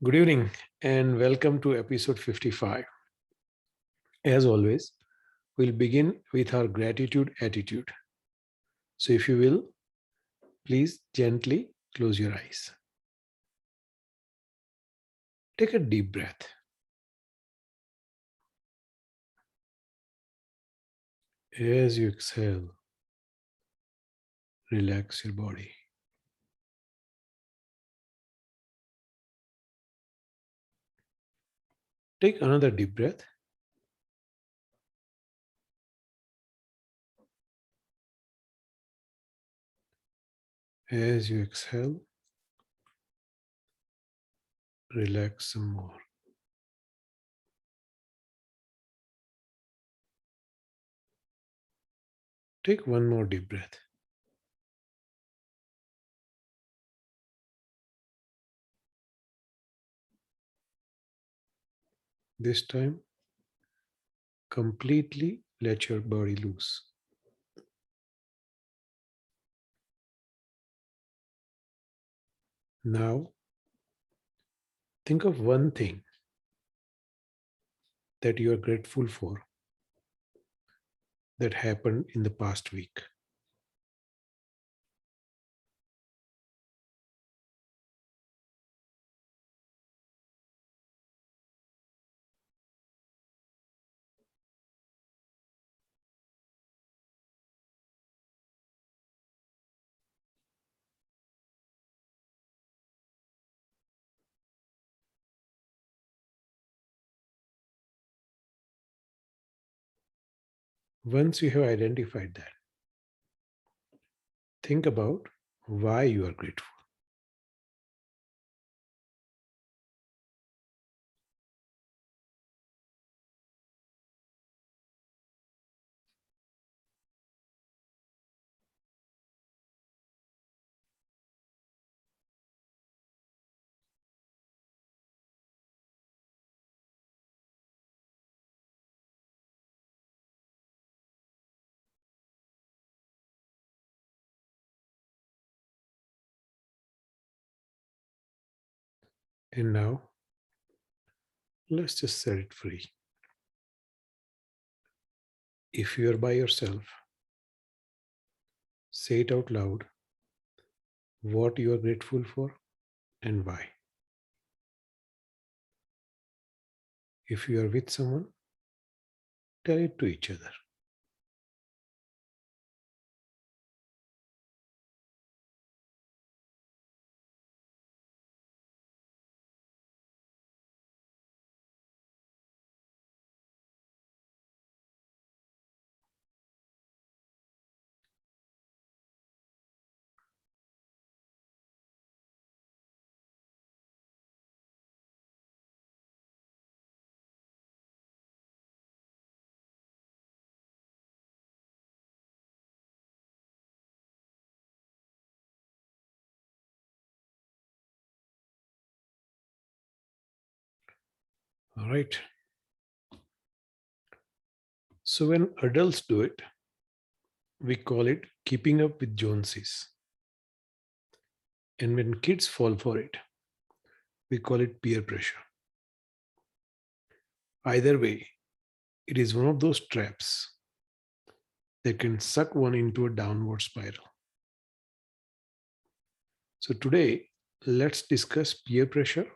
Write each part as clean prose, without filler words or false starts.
Good evening and welcome to episode 55. As always, we'll begin with our gratitude attitude. So, if you will, please gently close your eyes. Take a deep breath. As you exhale, relax your body. Take another deep breath. As you exhale, relax some more. Take one more deep breath. This time, completely let your body loose. Now, think of one thing that you are grateful for that happened in the past week. Once you have identified that, think about why you are grateful. And now, let's just set it free. If you are by yourself, say it out loud what you are grateful for and why. If you are with someone, tell it to each other. All right. So when adults do it, we call it keeping up with Joneses. And when kids fall for it, we call it peer pressure. Either way, it is one of those traps that can suck one into a downward spiral. So today, let's discuss peer pressure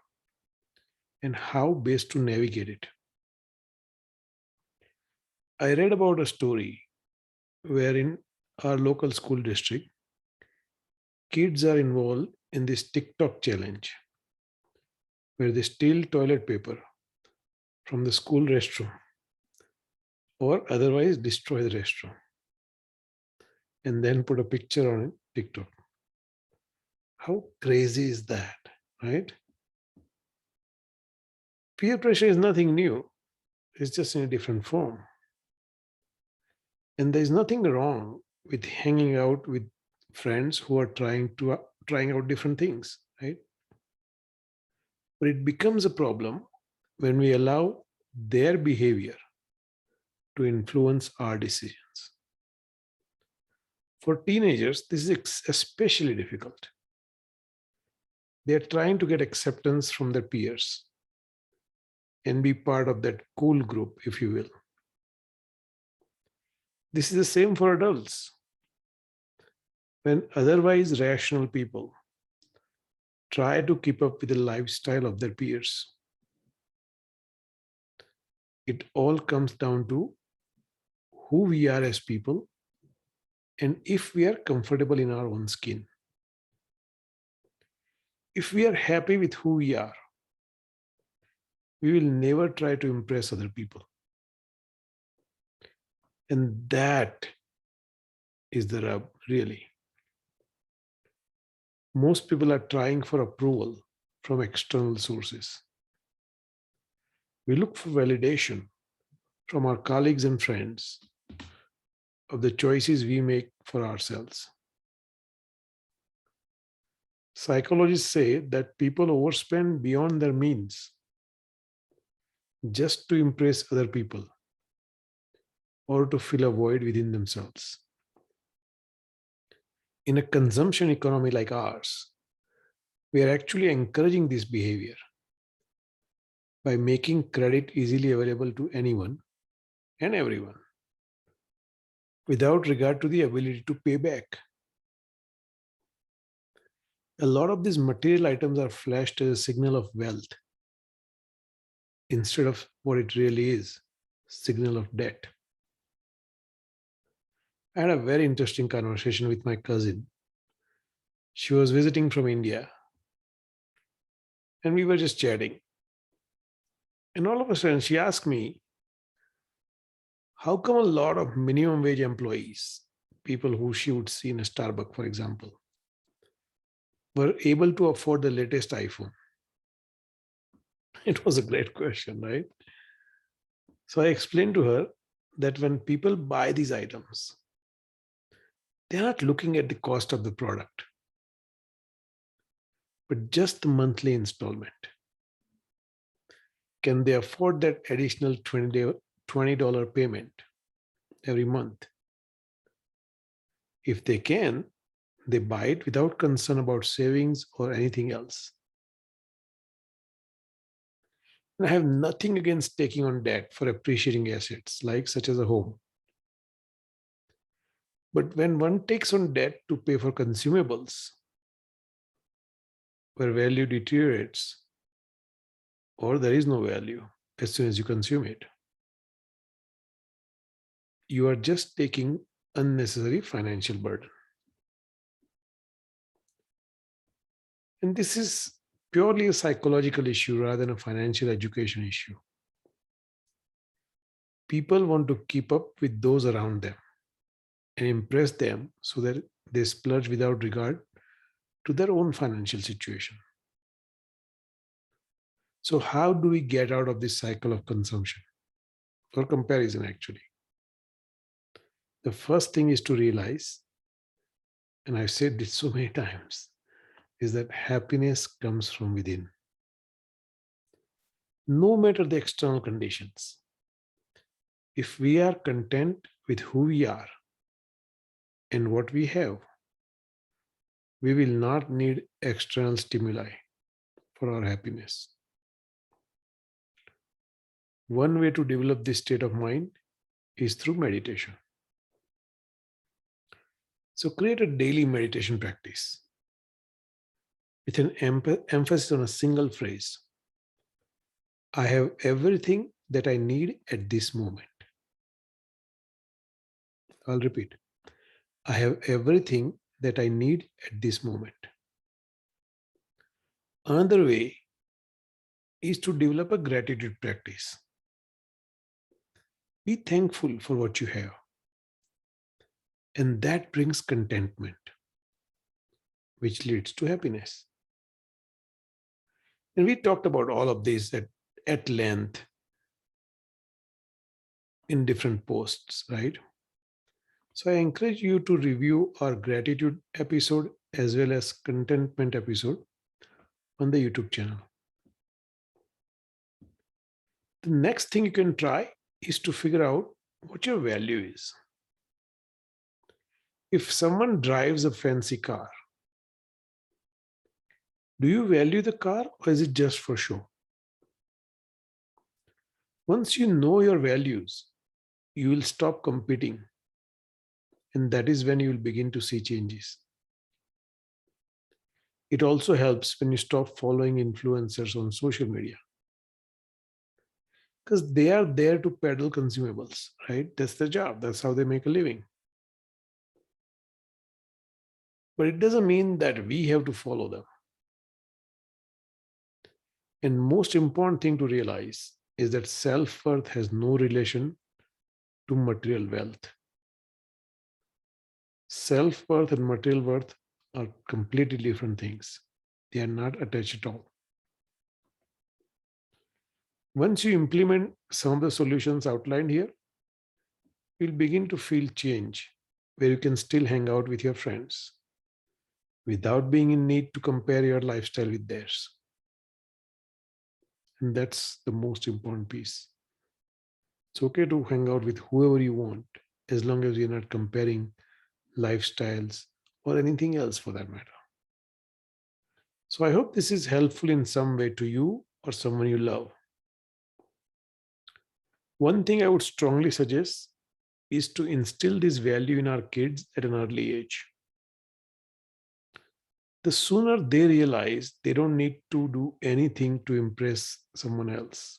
and how best to navigate it. I read about a story where in our local school district, kids are involved in this TikTok challenge where they steal toilet paper from the school restroom or otherwise destroy the restroom and then put a picture on TikTok. How crazy is that, right? Peer pressure is nothing new, it's just in a different form. And there's nothing wrong with hanging out with friends who are trying out different things, right? But it becomes a problem when we allow their behavior to influence our decisions. For teenagers, this is especially difficult They're trying to get acceptance from their peers and be part of that cool group, if you will. This is the same for adults. When otherwise rational people try to keep up with the lifestyle of their peers, it all comes down to who we are as people and if we are comfortable in our own skin. If we are happy with who we are, we will never try to impress other people. And that is the rub, really. Most people are trying for approval from external sources. We look for validation from our colleagues and friends of the choices we make for ourselves. Psychologists say that people overspend beyond their means just to impress other people or to fill a void within themselves. In a consumption economy like ours, we are actually encouraging this behavior by making credit easily available to anyone and everyone without regard to the ability to pay back. A lot of these material items are flashed as a signal of wealth instead of what it really is, signal of debt. I had a very interesting conversation with my cousin. She was visiting from India and we were just chatting. And all of a sudden she asked me, how come a lot of minimum wage employees, people who she would see in a Starbucks, for example, were able to afford the latest iPhone? It was a great question, right? So I explained to her that when people buy these items, they're not looking at the cost of the product, but just the monthly installment. Can they afford that additional $20 payment every month? If they can, they buy it without concern about savings or anything else. And I have nothing against taking on debt for appreciating assets, like such as a home. But when one takes on debt to pay for consumables, where value deteriorates, or there is no value as soon as you consume it, you are just taking unnecessary financial burden. And this is purely a psychological issue rather than a financial education issue. People want to keep up with those around them and impress them so that they splurge without regard to their own financial situation. So, how do we get out of this cycle of consumption or comparison, actually? The first thing is to realize, and I've said this so many times, is that happiness comes from within. No matter the external conditions, if we are content with who we are and what we have, we will not need external stimuli for our happiness. One way to develop this state of mind is through meditation. So create a daily meditation practice with an emphasis on a single phrase. I have everything that I need at this moment. I'll repeat. I have everything that I need at this moment. Another way is to develop a gratitude practice. Be thankful for what you have. And that brings contentment, which leads to happiness. And we talked about all of this at length in different posts, right? So I encourage you to review our gratitude episode as well as contentment episode on the YouTube channel. The next thing you can try is to figure out what your value is. If someone drives a fancy car, Do you value the car or is it just for show? Once you know your values, you will stop competing, and that is when you will begin to see changes. It also helps when you stop following influencers on social media because they are there to peddle consumables, right? That's their job, that's how they make a living. But it doesn't mean that we have to follow them. And most important thing to realize is that self-worth has no relation to material wealth. Self-worth and material worth are completely different things. They are not attached at all. Once you implement some of the solutions outlined here, you'll begin to feel change where you can still hang out with your friends without being in need to compare your lifestyle with theirs. And that's the most important piece. It's okay to hang out with whoever you want as long as you're not comparing lifestyles or anything else for that matter. So I hope this is helpful in some way to you or someone you love. One thing I would strongly suggest is to instill this value in our kids at an early age. The sooner they realize they don't need to do anything to impress someone else,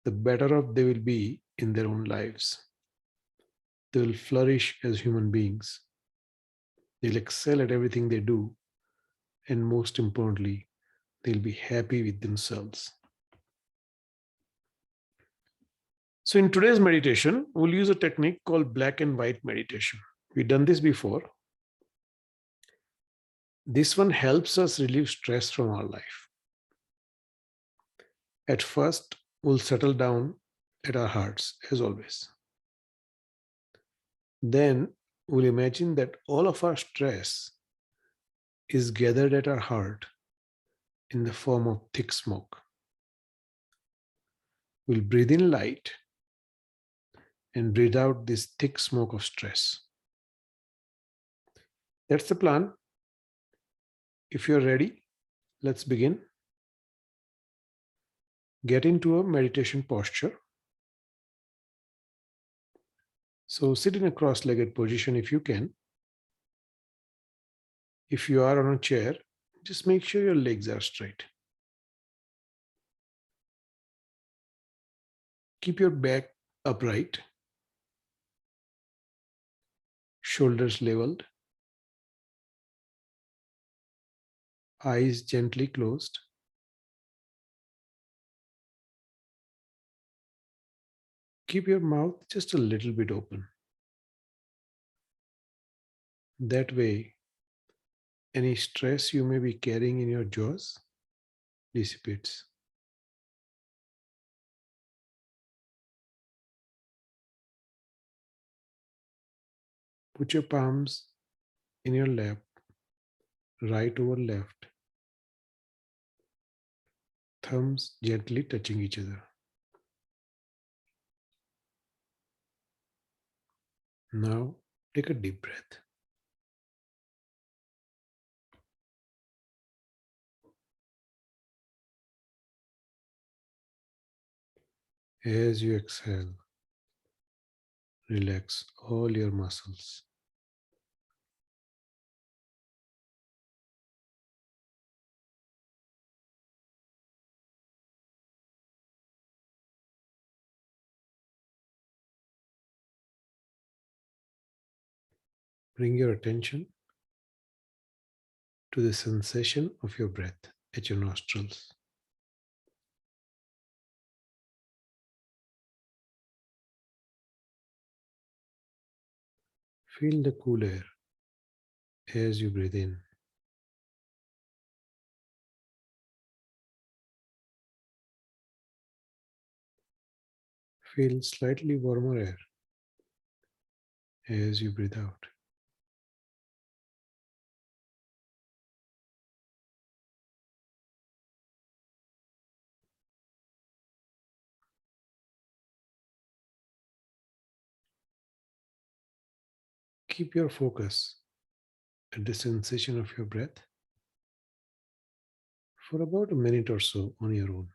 the better off they will be in their own lives. They will flourish as human beings. They'll excel at everything they do. And most importantly, they'll be happy with themselves. So, in today's meditation, we'll use a technique called black and white meditation. We've done this before. This one helps us relieve stress from our life. At first, we'll settle down at our hearts, as always. Then we'll imagine that all of our stress is gathered at our heart in the form of thick smoke. We'll breathe in light and breathe out this thick smoke of stress. That's the plan. If you're ready, let's begin. Get into a meditation posture. So sit in a cross-legged position if you can. If you are on a chair, just make sure your legs are straight. Keep your back upright, shoulders leveled, eyes gently closed. Keep your mouth just a little bit open. That way, any stress you may be carrying in your jaws dissipates. Put your palms in your lap, right over left, thumbs gently touching each other. Now, take a deep breath. As you exhale, relax all your muscles. Bring your attention to the sensation of your breath at your nostrils. Feel the cool air as you breathe in. Feel slightly warmer air as you breathe out. Keep your focus at the sensation of your breath for about a minute or so on your own.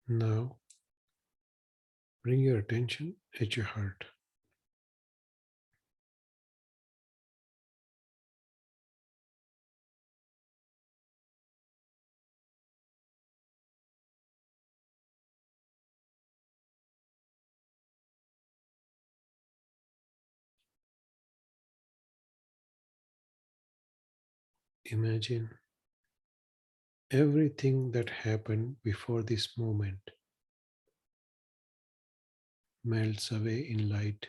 Now, bring your attention at your heart. Imagine everything that happened before this moment melts away in light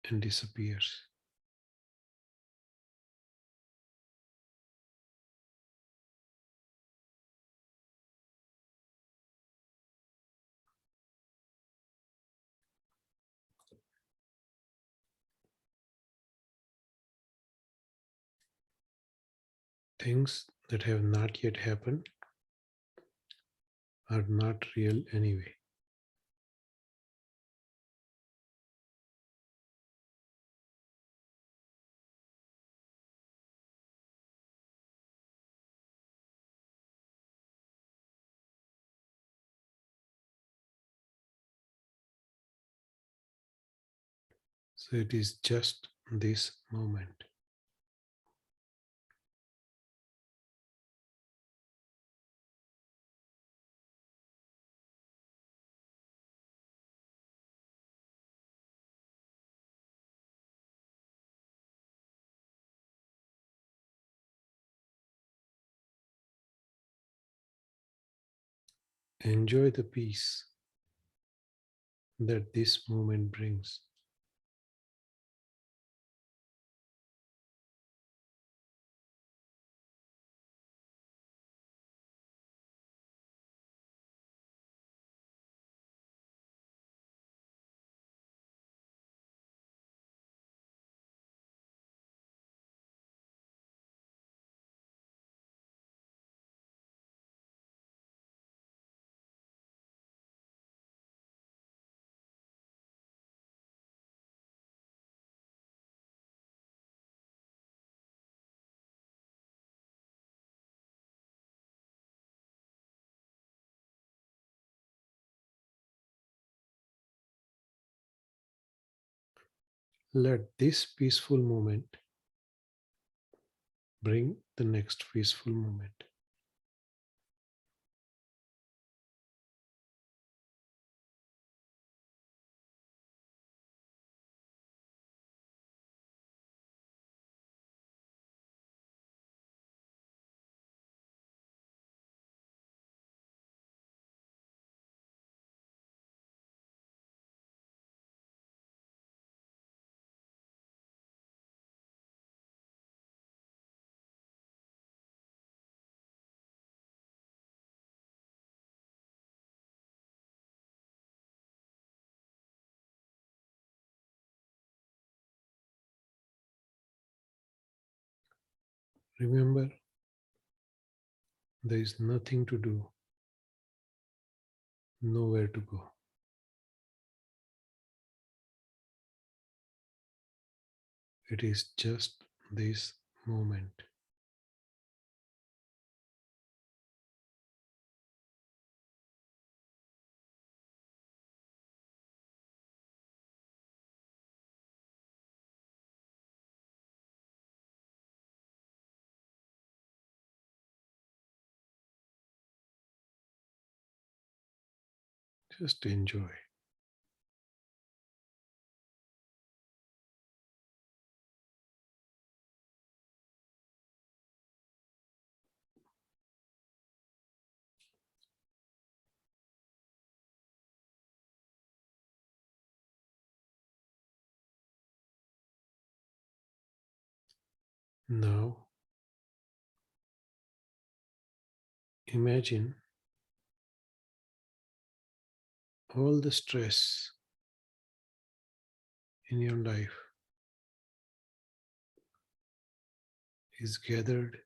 and disappears. Things that have not yet happened are not real anyway. So it is just this moment. Enjoy the peace that this moment brings. Let this peaceful moment bring the next peaceful moment. Remember, there is nothing to do, nowhere to go. It is just this moment. Just enjoy. Now, imagine all the stress in your life is gathered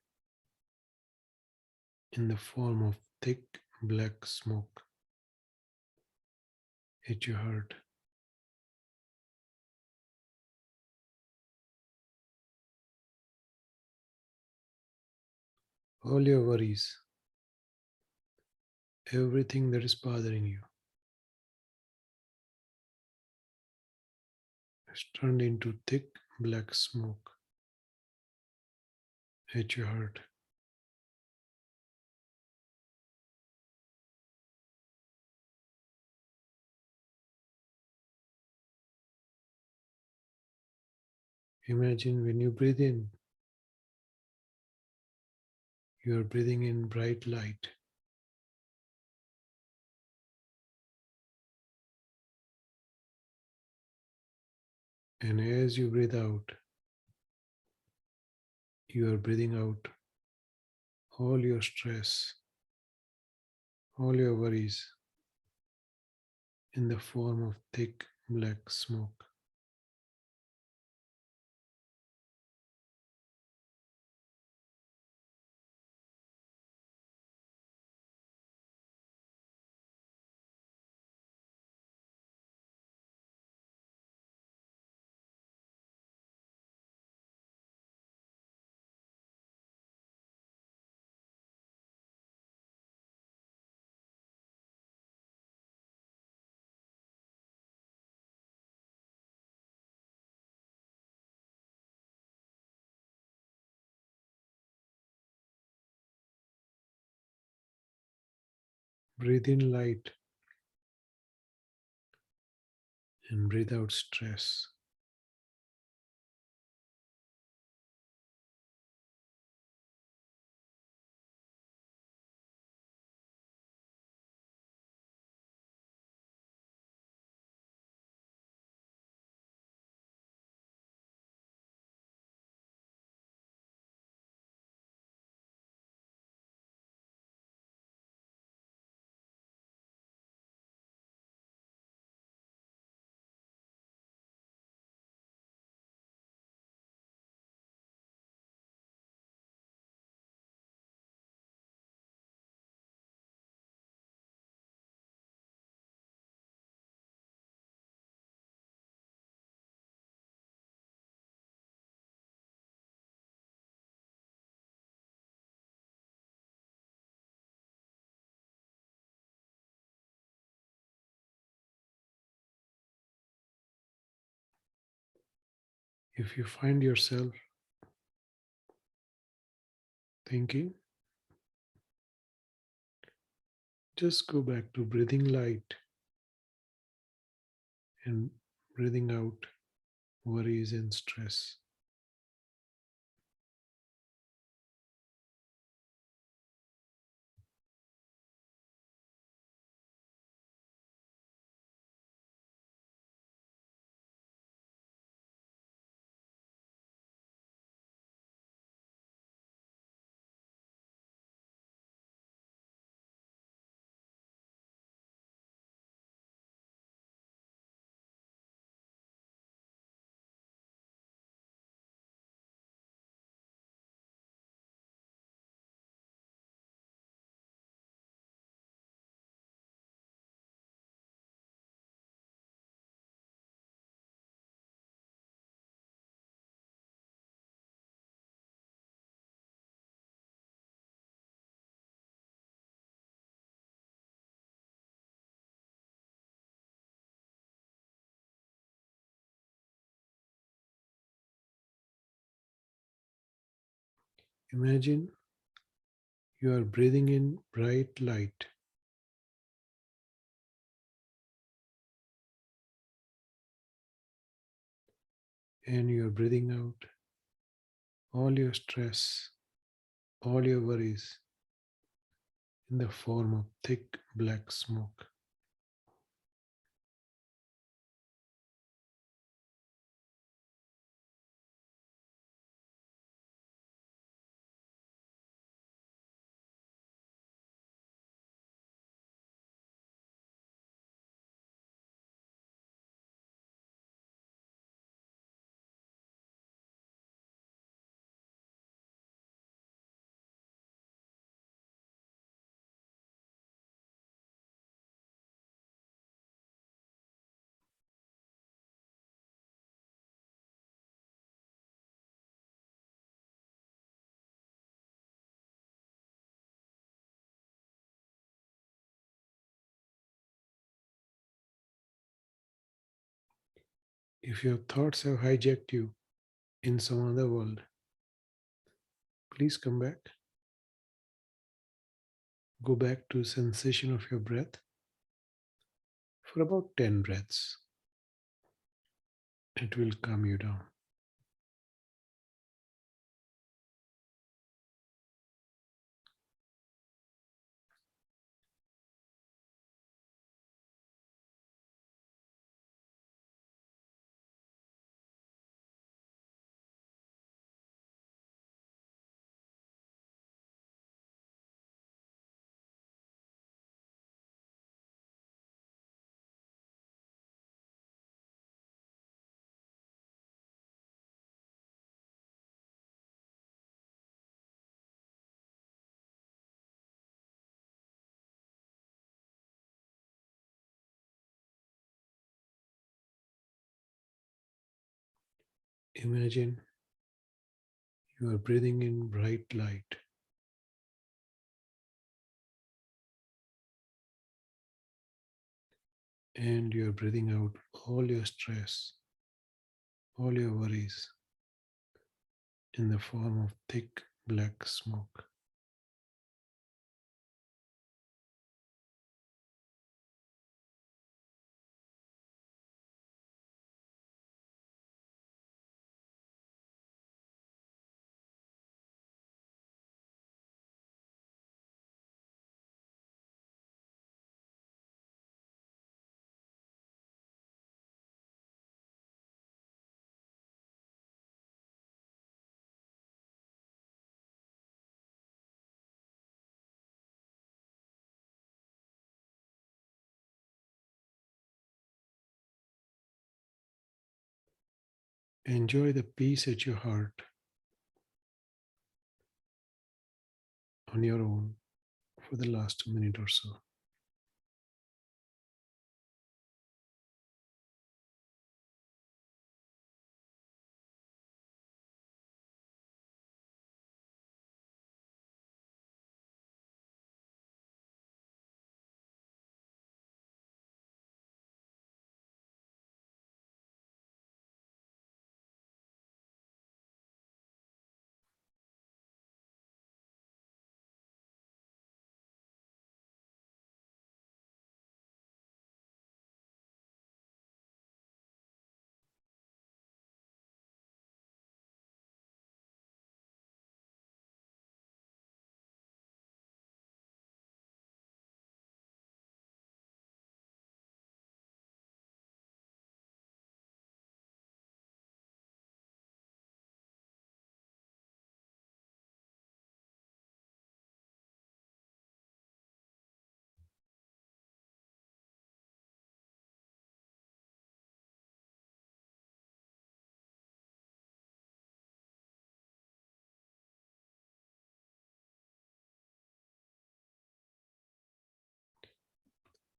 in the form of thick black smoke at your heart. All your worries, everything that is bothering you, is turned into thick black smoke at your heart. Imagine when you breathe in, you are breathing in bright light. And as you breathe out, you are breathing out all your stress, all your worries in the form of thick black smoke. Breathe in light and breathe out stress. If you find yourself thinking, just go back to breathing light and breathing out worries and stress. Imagine you are breathing in bright light and you are breathing out all your stress, all your worries in the form of thick black smoke. If your thoughts have hijacked you in some other world, please come back. Go back to sensation of your breath for about 10 breaths. It will calm you down. Imagine you are breathing in bright light and you are breathing out all your stress, all your worries in the form of thick black smoke. Enjoy the peace at your heart on your own for the last minute or so.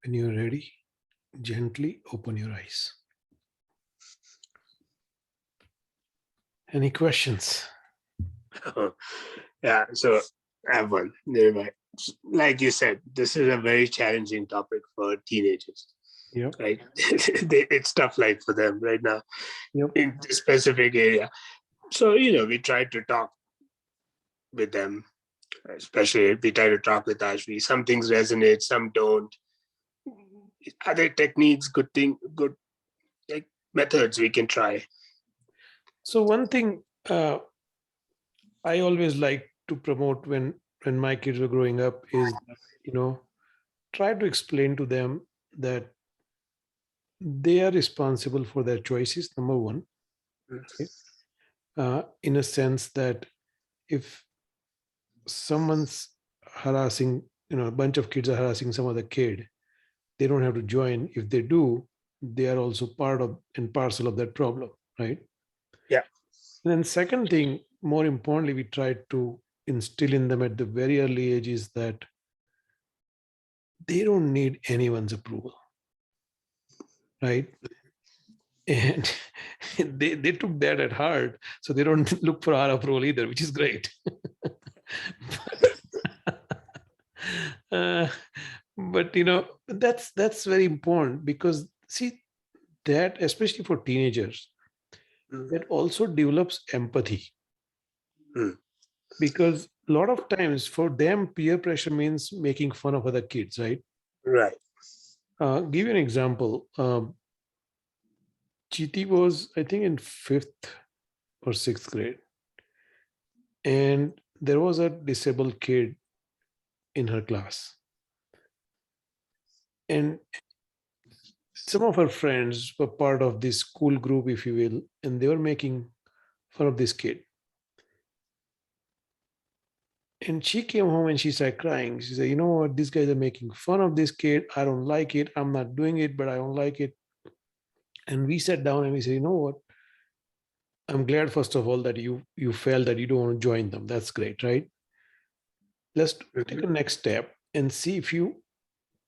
When you're ready, gently open your eyes. Any questions? Yeah, so I have one. Nearby. Like you said, this is a very challenging topic for teenagers, Yep. right? It's tough life for them right now Yep. in this specific area. So, we try to talk with them, especially we try to talk with Ashvi. Some things resonate, some don't. Other techniques, good like methods we can try. So one thing I always like to promote when my kids were growing up is, try to explain to them that they are responsible for their choices. Number one, okay? In a sense that if someone's harassing, a bunch of kids are harassing some other kid, they don't have to join. If they do, they are also part of and parcel of that problem, right? Yeah. And then second thing, more importantly, we try to instill in them at the very early age is that they don't need anyone's approval, right? And they took that at heart, so they don't look for our approval either, which is great. uh, but that's very important because see, that, especially for teenagers, that also develops empathy. Mm. Because a lot of times for them, peer pressure means making fun of other kids, right? Right. Give you an example. Chiti was, I think, in 5th or 6th grade, and there was a disabled kid in her class. And some of her friends were part of this school group, if you will, and they were making fun of this kid. And she came home and she started crying. She said, "You know what? These guys are making fun of this kid. I don't like it. I'm not doing it, but I don't like it." And we sat down and we said, "You know what? I'm glad, first of all, that you felt that you don't want to join them. That's great, right? Let's take a next step and see if you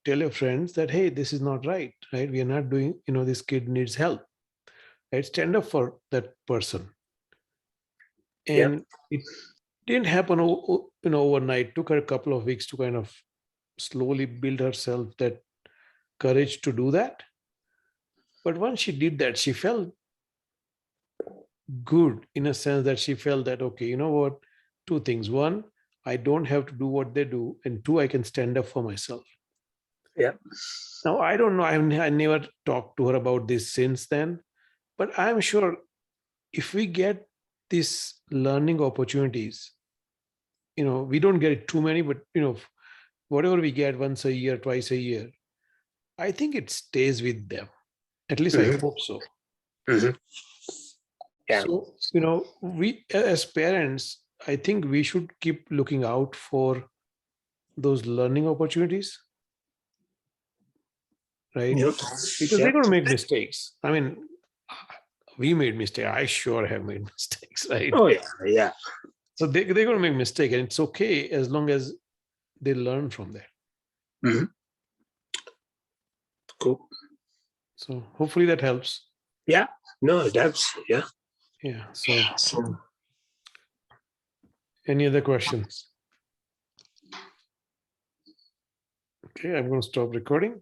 tell your friends that, hey, this is not right, right? We are not doing, this kid needs help. Right? Stand up for that person." Yeah. And it didn't happen overnight. Took her a couple of weeks to kind of slowly build herself that courage to do that. But once she did that, she felt good, in a sense that she felt that, okay, you know what, two things: one, I don't have to do what they do, and two, I can stand up for myself. Yeah. Now, I don't know, I never talked to her about this since then, but I'm sure if we get these learning opportunities, we don't get it too many, but whatever we get once a year, twice a year, I think it stays with them. At least I Mhm. hope so. Mhm. Yeah. So, we as parents, I think we should keep looking out for those learning opportunities, right? Yep. Because they're Yep. going to make mistakes. I mean, we made mistakes. I sure have made mistakes, right? Oh yeah. Yeah. So they're going to make mistakes, and it's okay as long as they learn from there. Mhm. Cool. So hopefully that helps. Yeah. No, it does. Yeah. Yeah. So any other questions? Okay, I'm going to stop recording.